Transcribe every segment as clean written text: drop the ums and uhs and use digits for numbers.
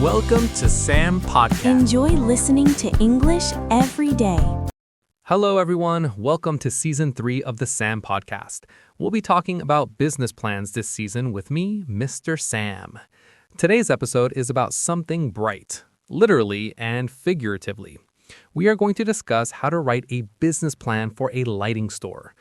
Welcome to Sam Podcast. Enjoy listening to English every day. Hello, everyone. Welcome to Season 3 of the Sam Podcast. We'll be talking about business plans this season with me, Mr. Sam. Today's episode is about something bright, literally and figuratively. We are going to discuss how to write a business plan for a lighting store.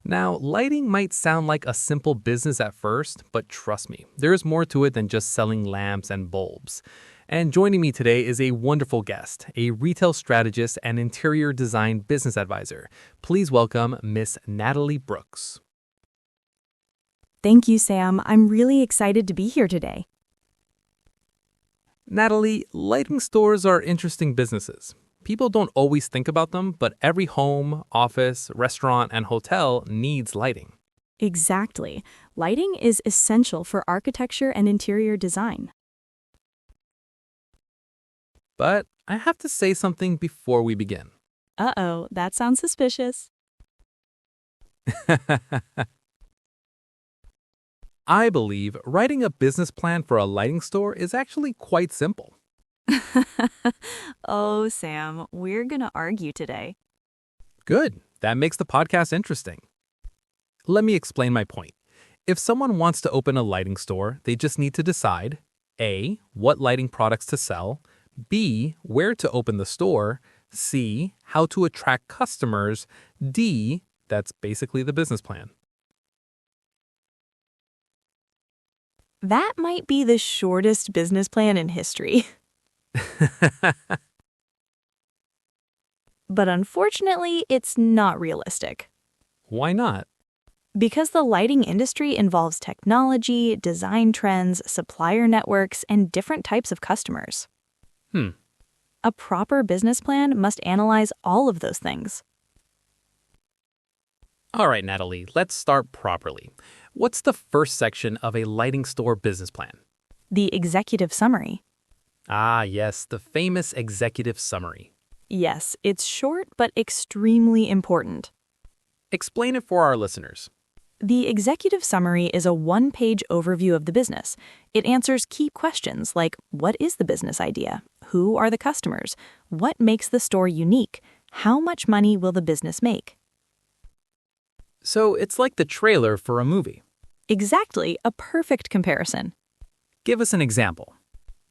Now, lighting might sound like a simple business at first, but trust me, there is more to it than just selling lamps and bulbs. And joining me today is a wonderful guest, a retail strategist and interior design business advisor. Please welcome Miss Natalie Brooks. Thank you, Sam. I'm really excited to be here today. Natalie, lighting stores are interesting businesses. People don't always think about them, but every home, office, restaurant, and hotel needs lighting. Exactly. Lighting is essential for architecture and interior design. But I have to say something before we begin. Uh-oh, that sounds suspicious. I believe writing a business plan for a lighting store is actually quite simple. Oh, Sam, we're gonna argue today. Good. That makes the podcast interesting. Let me explain my point. If someone wants to open a lighting store, they just need to decide A, what lighting products to sell, B, where to open the store, C, how to attract customers, D, that's basically the business plan. That might be the shortest business plan in history. But unfortunately, it's not realistic. Why not? Because the lighting industry involves technology, design trends, supplier networks, and different types of customers. A proper business plan must analyze all of those things. All right, Natalie, let's start properly. What's the first section of a lighting store business plan? The executive summary. Ah, yes, the famous executive summary. Yes, it's short but extremely important. Explain it for our listeners. The executive summary is a one-page overview of the business. It answers key questions like, what is the business idea? Who are the customers? What makes the store unique? How much money will the business make? So it's like the trailer for a movie. Exactly, a perfect comparison. Give us an example.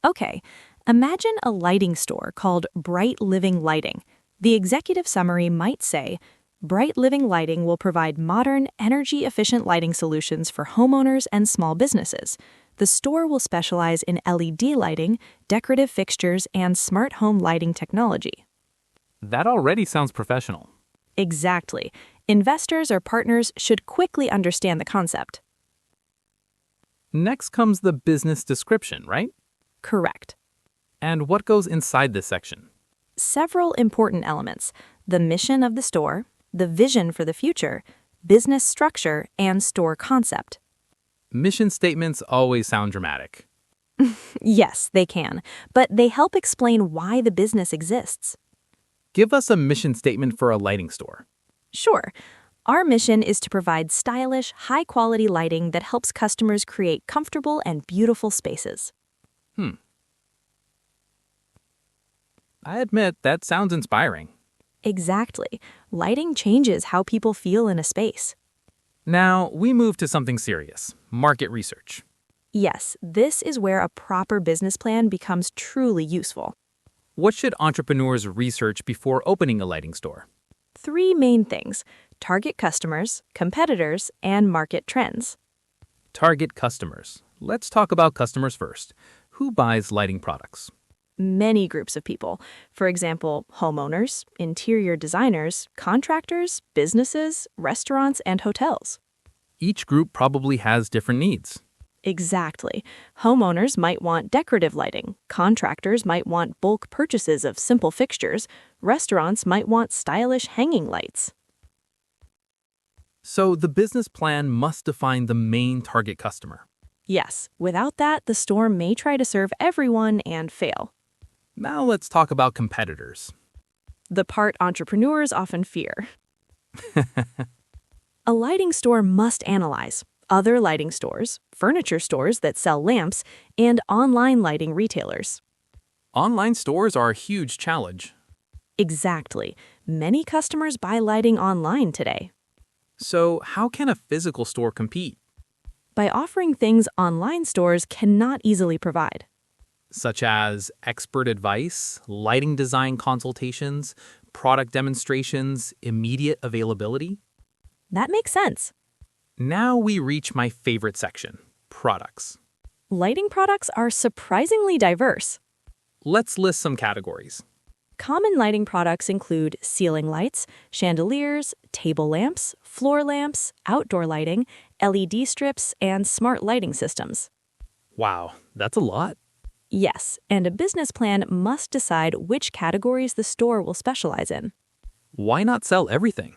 Okay, imagine a lighting store called Bright Living Lighting. The executive summary might say, Bright Living Lighting will provide modern, energy-efficient lighting solutions for homeowners and small businesses. The store will specialize in LED lighting, decorative fixtures, and smart home lighting technology. That already sounds professional. Exactly. Investors or partners should quickly understand the concept. Next comes the business description, right? Correct. And what goes inside this section? Several important elements: the mission of the store, the vision for the future, business structure, and store concept. Mission statements always sound dramatic. Yes, they can, but they help explain why the business exists. Give us a mission statement for a lighting store. Sure. Our mission is to provide stylish, high-quality lighting that helps customers create comfortable and beautiful spaces. I admit that sounds inspiring. Exactly. Lighting changes how people feel in a space. Now, we move to something serious, market research. Yes, this is where a proper business plan becomes truly useful. What should entrepreneurs research before opening a lighting store? 3 main things: target customers, competitors, and market trends. Target customers. Let's talk about customers first. Who buys lighting products? Many groups of people. For example, homeowners, interior designers, contractors, businesses, restaurants, and hotels. Each group probably has different needs. Exactly. Homeowners might want decorative lighting. Contractors might want bulk purchases of simple fixtures. Restaurants might want stylish hanging lights. So the business plan must define the main target customer. Yes, without that, the store may try to serve everyone and fail. Now let's talk about competitors. The part entrepreneurs often fear. A lighting store must analyze other lighting stores, furniture stores that sell lamps, and online lighting retailers. Online stores are a huge challenge. Exactly. Many customers buy lighting online today. So, how can a physical store compete? By offering things online stores cannot easily provide. Such as expert advice, lighting design consultations, product demonstrations, immediate availability? That makes sense. Now we reach my favorite section, products. Lighting products are surprisingly diverse. Let's list some categories. Common lighting products include ceiling lights, chandeliers, table lamps, floor lamps, outdoor lighting, LED strips, and smart lighting systems. Wow, that's a lot. Yes, and a business plan must decide which categories the store will specialize in. Why not sell everything?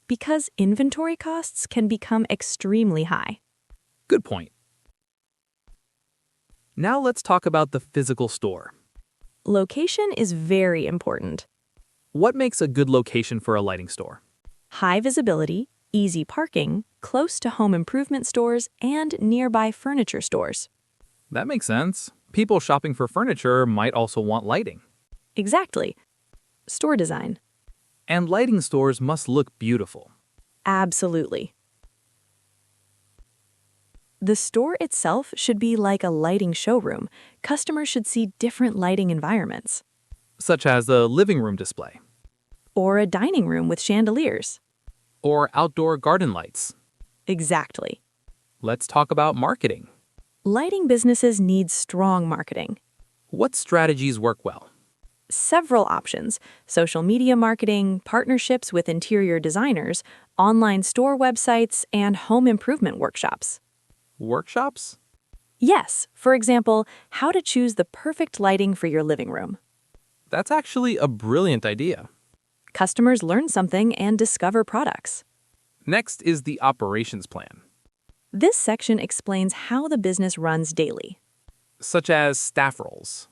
Because inventory costs can become extremely high. Good point. Now let's talk about the physical store. Location is very important. What makes a good location for a lighting store? High visibility, easy parking, close to home improvement stores, and nearby furniture stores. That makes sense. People shopping for furniture might also want lighting. Exactly. Store design. And lighting stores must look beautiful. Absolutely. The store itself should be like a lighting showroom. Customers should see different lighting environments. Such as a living room display. Or a dining room with chandeliers. Or outdoor garden lights. Exactly. Let's talk about marketing. Lighting businesses need strong marketing. What strategies work well? Several options: social media marketing, partnerships with interior designers, online store websites, and home improvement workshops. Workshops? Yes, for example, how to choose the perfect lighting for your living room. That's actually a brilliant idea. Customers learn something and discover products. Next is the operations plan, This section explains how the business runs daily. such as staff roles.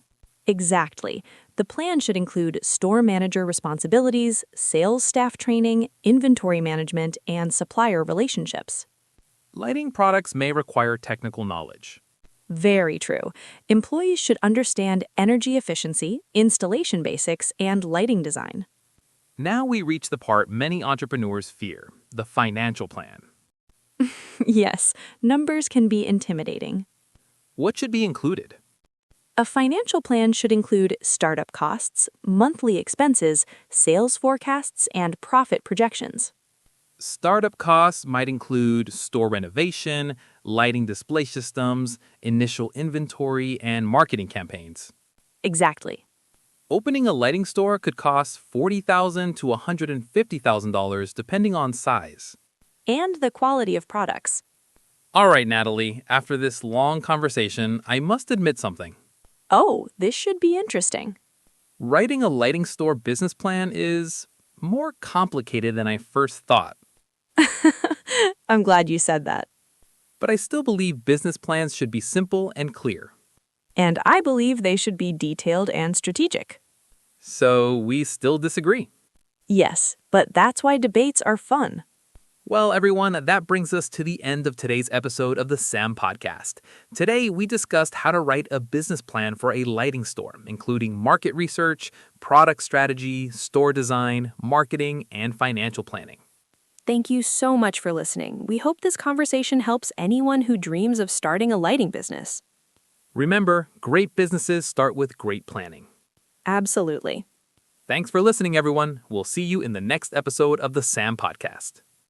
Exactly. The plan should include store manager responsibilities, sales staff training, inventory management, and supplier relationships. Lighting products may require technical knowledge. Very true. Employees should understand energy efficiency, installation basics, and lighting design. Now we reach the part many entrepreneurs fear, the financial plan. Yes, numbers can be intimidating. What should be included? A financial plan should include startup costs, monthly expenses, sales forecasts, and profit projections. Startup costs might include store renovation, lighting display systems, initial inventory, and marketing campaigns. Exactly. Opening a lighting store could cost $40,000 to $150,000 depending on size. And the quality of products. All right, Natalie, after this long conversation, I must admit something. Oh, this should be interesting. Writing a lighting store business plan is more complicated than I first thought. I'm glad you said that. But I still believe business plans should be simple and clear. And I believe they should be detailed and strategic. So we still disagree. Yes, but that's why debates are fun. Well, everyone, that brings us to the end of today's episode of the SAM Podcast. Today, we discussed how to write a business plan for a lighting store, including market research, product strategy, store design, marketing, and financial planning. Thank you so much for listening. We hope this conversation helps anyone who dreams of starting a lighting business. Remember, great businesses start with great planning. Absolutely. Thanks for listening, everyone. We'll see you in the next episode of the SAM Podcast.